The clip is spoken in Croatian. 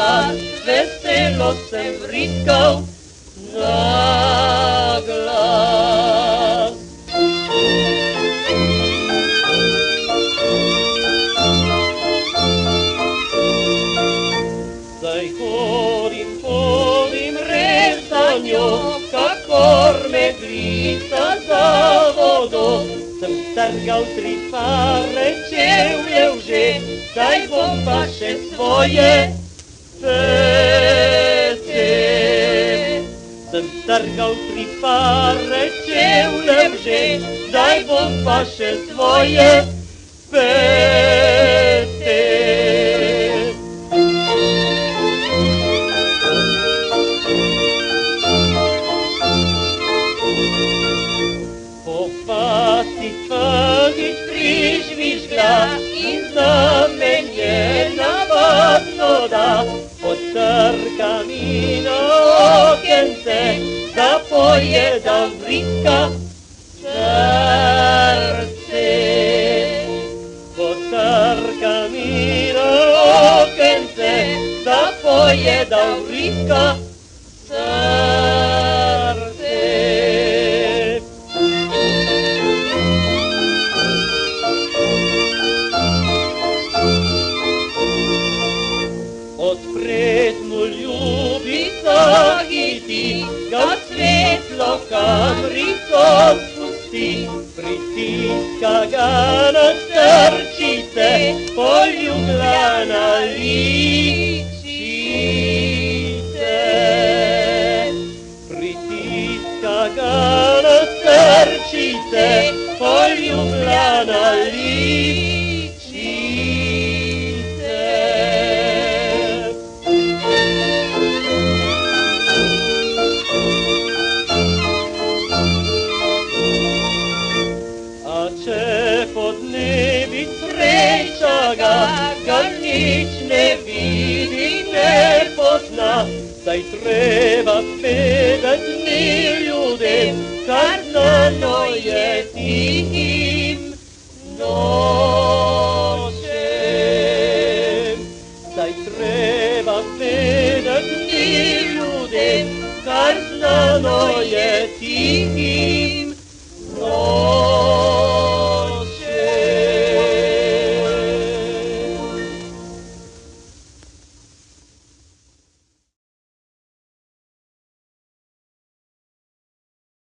glas, veselo sem vriskal na glas. Zdaj hodim res za njo, kakor medlica za vodo. Sem strgal 3 pare čevljev že, zdaj bom pa še svoje pete. Sem strgal 3 pare čevljev že, zdaj bom pa še svoje pete. Tvagič prižvižgla in zamenjena vadno da, potrka mi na okence, da poje, da vriska srce. Potrka mi na okence, da poje, da vriska srce. Odpred mu ljubica hiti, ga svetlo kamrico spusti, pritiska ga na srčice, poljubljana ličice. Pritiska ga na srčice, poljubljana ličice. Če podnevi sreča ga nič ne vidi, ne pozna, zdaj treba povedat mi ljudem, kar znano je tihim nočem. Zdaj treba povedat mi ljudem, kar znano je tihim